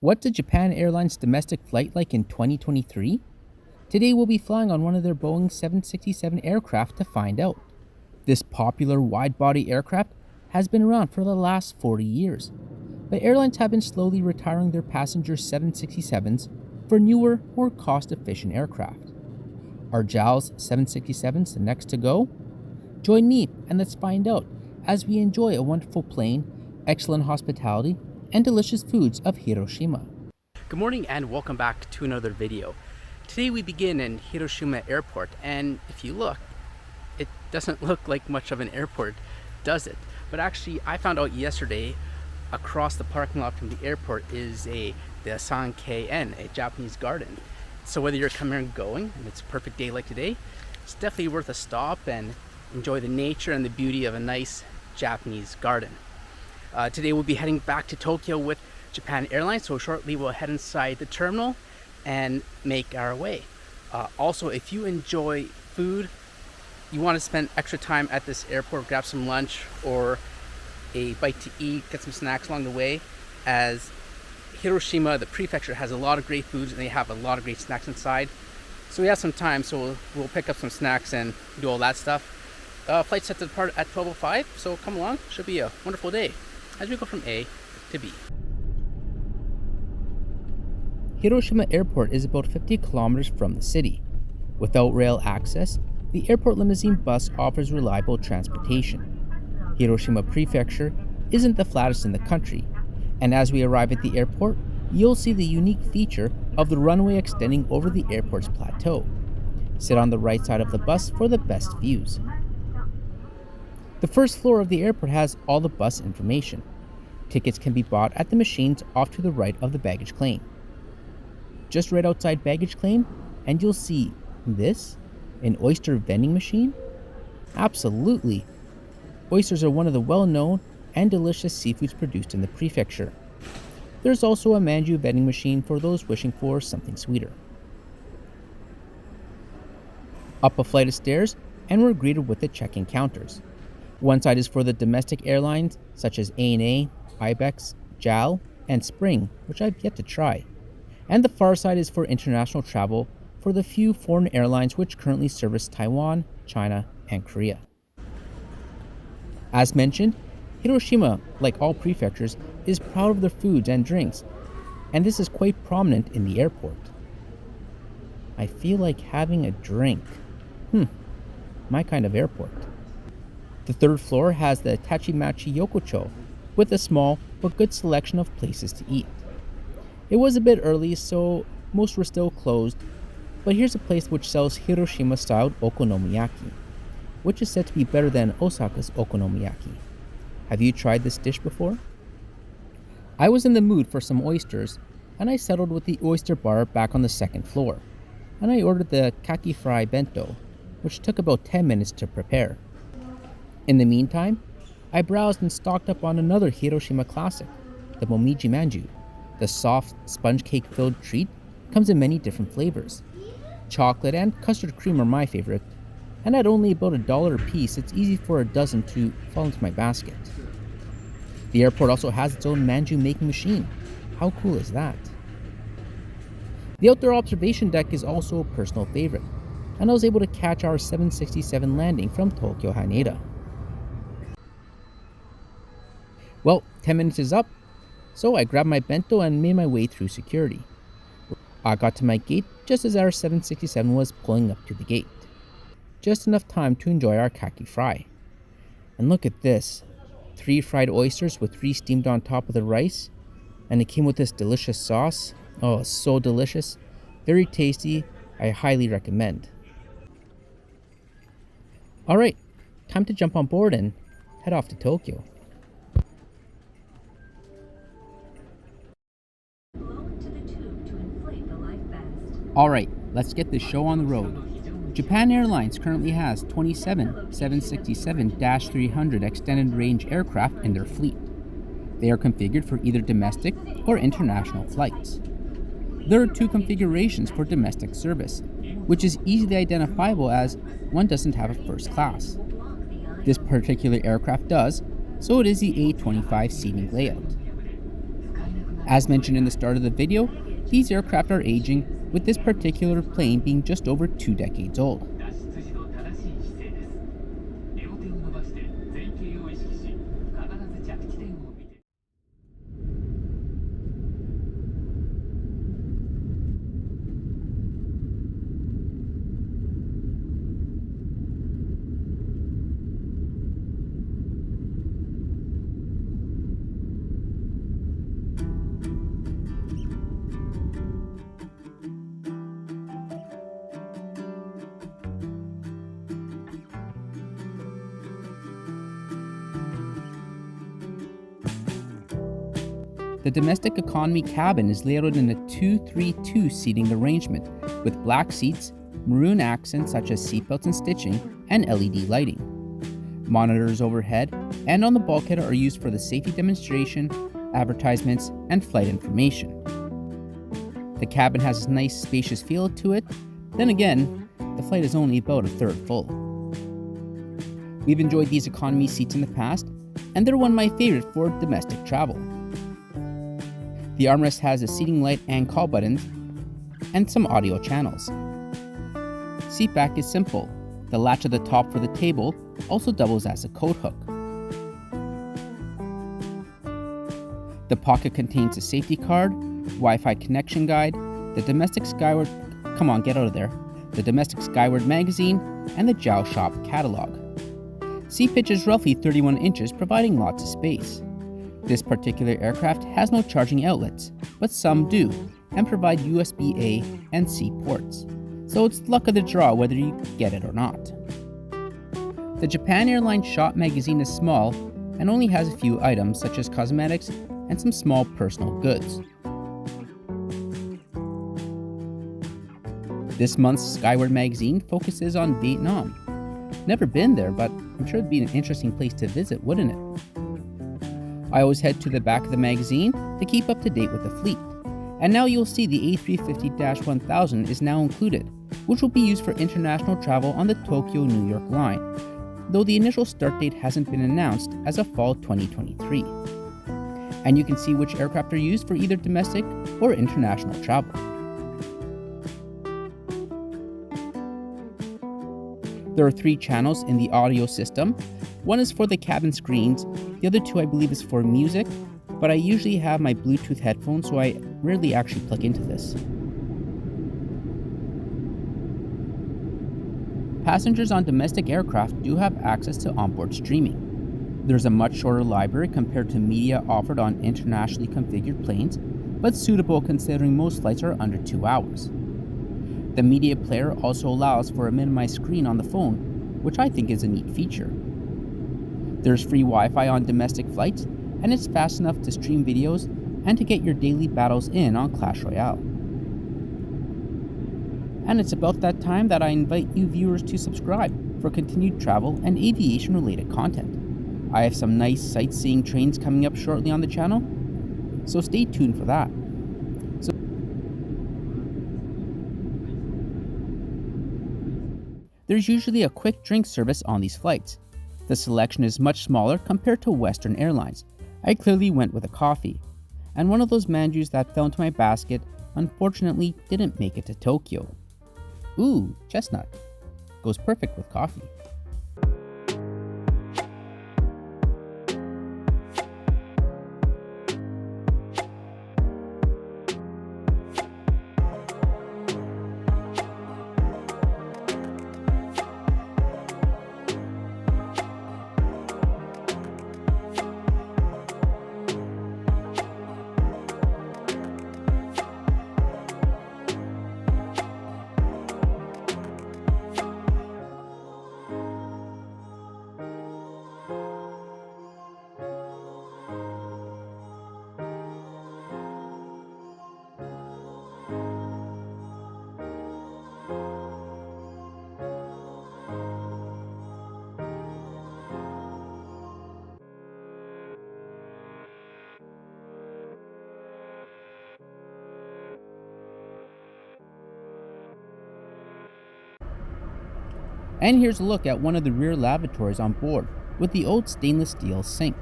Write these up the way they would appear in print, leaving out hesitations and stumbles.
What's a Japan Airlines domestic flight like in 2023? Today we'll be flying on one of their Boeing 767 aircraft to find out. This popular wide-body aircraft has been around for the last 40 years, but airlines have been slowly retiring their passenger 767s for newer, more cost-efficient aircraft. Are JAL's 767s the next to go? Join me and let's find out as we enjoy a wonderful plane, excellent hospitality, and delicious foods of Hiroshima. Good morning and welcome back to another video. Today we begin in Hiroshima Airport, and if you look, it doesn't look like much of an airport, does it? But actually I found out yesterday across the parking lot from the airport is the Sankeien, a Japanese garden. So whether you're coming and going, and it's a perfect day like today, it's definitely worth a stop and enjoy the nature and the beauty of a nice Japanese garden. Today we'll be heading back to Tokyo with Japan Airlines, so shortly we'll head inside the terminal and make our way. Also, if you enjoy food, you want to spend extra time at this airport, grab some lunch or a bite to eat, get some snacks along the way, as Hiroshima, the prefecture, has a lot of great foods and they have a lot of great snacks inside. So we have some time, so we'll pick up some snacks and do all that stuff. Flight set to depart at 12:05, so come along, should be a wonderful day as we go from A to B. Hiroshima Airport is about 50 kilometers from the city. Without rail access, the airport limousine bus offers reliable transportation. Hiroshima Prefecture isn't the flattest in the country, and as we arrive at the airport, you'll see the unique feature of the runway extending over the airport's plateau. Sit on the right side of the bus for the best views. The first floor of the airport has all the bus information. Tickets can be bought at the machines off to the right of the baggage claim. Just right outside baggage claim, and you'll see this, an oyster vending machine? Absolutely. Oysters are one of the well-known and delicious seafoods produced in the prefecture. There's also a manju vending machine for those wishing for something sweeter. Up a flight of stairs, and we're greeted with the check-in counters. One side is for the domestic airlines, such as ANA, Ibex, JAL, and Spring, which I've yet to try. And the far side is for international travel for the few foreign airlines which currently service Taiwan, China, and Korea. As mentioned, Hiroshima, like all prefectures, is proud of their foods and drinks, and this is quite prominent in the airport. I feel like having a drink. My kind of airport. The third floor has the Tachimachi Yokocho, with a small but good selection of places to eat. It was a bit early, so most were still closed, but here's a place which sells Hiroshima-styled okonomiyaki, which is said to be better than Osaka's okonomiyaki. Have you tried this dish before? I was in the mood for some oysters, and I settled with the oyster bar back on the second floor, and I ordered the kaki fry bento, which took about 10 minutes to prepare. In the meantime, I browsed and stocked up on another Hiroshima classic, the momiji manju. The soft sponge cake-filled treat comes in many different flavors. Chocolate and custard cream are my favorite, and at only about $1 a piece, it's easy for a dozen to fall into my basket. The airport also has its own manju making machine. How cool is that? The outdoor observation deck is also a personal favorite, and I was able to catch our 767 landing from Tokyo Haneda. Well, 10 minutes is up, so I grabbed my bento and made my way through security. I got to my gate just as our 767 was pulling up to the gate. Just enough time to enjoy our kaki fry. And look at this, 3 fried oysters with 3 steamed on top of the rice, and it came with this delicious sauce. Oh, so delicious, very tasty, I highly recommend. Alright, time to jump on board and head off to Tokyo. Alright, let's get this show on the road. Japan Airlines currently has 27 767-300 extended range aircraft in their fleet. They are configured for either domestic or international flights. There are 2 configurations for domestic service, which is easily identifiable as one doesn't have a first class. This particular aircraft does, so it is the A25 seating layout. As mentioned in the start of the video, these aircraft are aging, with this particular plane being just over 2 decades old. The domestic economy cabin is laid out in a 2-3-2 seating arrangement with black seats, maroon accents such as seatbelts and stitching, and LED lighting. Monitors overhead and on the bulkhead are used for the safety demonstration, advertisements, and flight information. The cabin has a nice spacious feel to it. Then again, the flight is only about a third full. We've enjoyed these economy seats in the past, and they're one of my favorites for domestic travel. The armrest has a seating light and call buttons, and some audio channels. Seat back is simple. The latch at the top for the table also doubles as a coat hook. The pocket contains a safety card, Wi-Fi connection guide, the domestic Skyward magazine, and the Jow Shop catalog. Seat pitch is roughly 31 inches, providing lots of space. This particular aircraft has no charging outlets, but some do, and provide USB-A and C ports, so it's luck of the draw whether you get it or not. The Japan Airlines Shop magazine is small and only has a few items such as cosmetics and some small personal goods. This month's Skyward magazine focuses on Vietnam. Never been there, but I'm sure it'd be an interesting place to visit, wouldn't it? I always head to the back of the magazine to keep up to date with the fleet, and now you'll see the A350-1000 is now included, which will be used for international travel on the Tokyo-New York line, though the initial start date hasn't been announced as of fall 2023. And you can see which aircraft are used for either domestic or international travel. There are 3 channels in the audio system. One is for the cabin screens, the other 2 I believe is for music, but I usually have my Bluetooth headphones, so I rarely actually plug into this. Passengers on domestic aircraft do have access to onboard streaming. There's a much shorter library compared to media offered on internationally configured planes, but suitable considering most flights are under 2 hours. The media player also allows for a minimized screen on the phone, which I think is a neat feature. There's free Wi-Fi on domestic flights, and it's fast enough to stream videos and to get your daily battles in on Clash Royale. And it's about that time that I invite you viewers to subscribe for continued travel and aviation related content. I have some nice sightseeing trains coming up shortly on the channel, so stay tuned for that. There's usually a quick drink service on these flights. The selection is much smaller compared to Western Airlines. I clearly went with a coffee, and one of those manjus that fell into my basket unfortunately didn't make it to Tokyo. Ooh, chestnut. Goes perfect with coffee. And here's a look at one of the rear lavatories on board with the old stainless steel sink.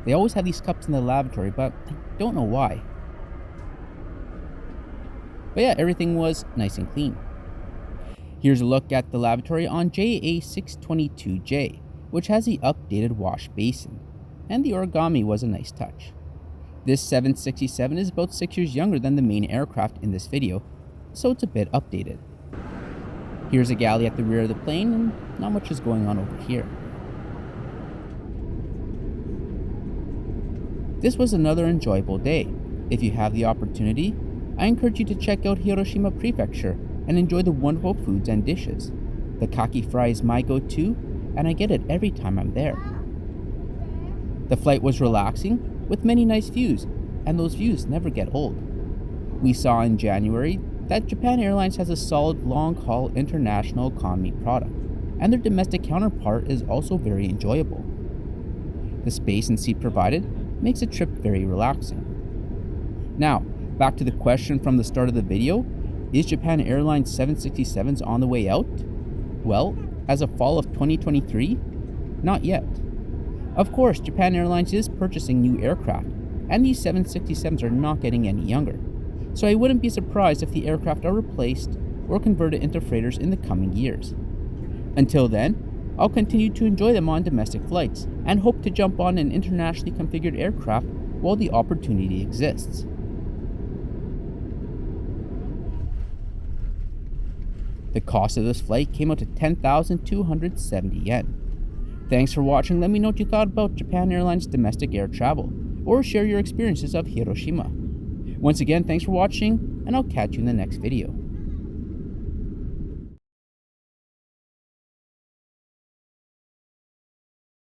They always have these cups in the lavatory, but I don't know why. But yeah, everything was nice and clean. Here's a look at the lavatory on JA622J, which has the updated wash basin, and the origami was a nice touch. This 767 is about 6 years younger than the main aircraft in this video, so it's a bit updated. Here's a galley at the rear of the plane, and not much is going on over here. This was another enjoyable day. If you have the opportunity, I encourage you to check out Hiroshima Prefecture and enjoy the wonderful foods and dishes. The kaki fry is my go-to, and I get it every time I'm there. The flight was relaxing, with many nice views, and those views never get old. We saw in January that Japan Airlines has a solid long-haul international economy product, and their domestic counterpart is also very enjoyable. The space and seat provided makes a trip very relaxing. Now, back to the question from the start of the video, is Japan Airlines 767s on the way out? Well, as of fall of 2023, not yet. Of course, Japan Airlines is purchasing new aircraft, and these 767s are not getting any younger, so I wouldn't be surprised if the aircraft are replaced or converted into freighters in the coming years. Until then, I'll continue to enjoy them on domestic flights, and hope to jump on an internationally configured aircraft while the opportunity exists. The cost of this flight came out to 10,270 yen. Thanks for watching. Let me know what you thought about Japan Airlines domestic air travel, or share your experiences of Hiroshima. Once again, thanks for watching, and I'll catch you in the next video.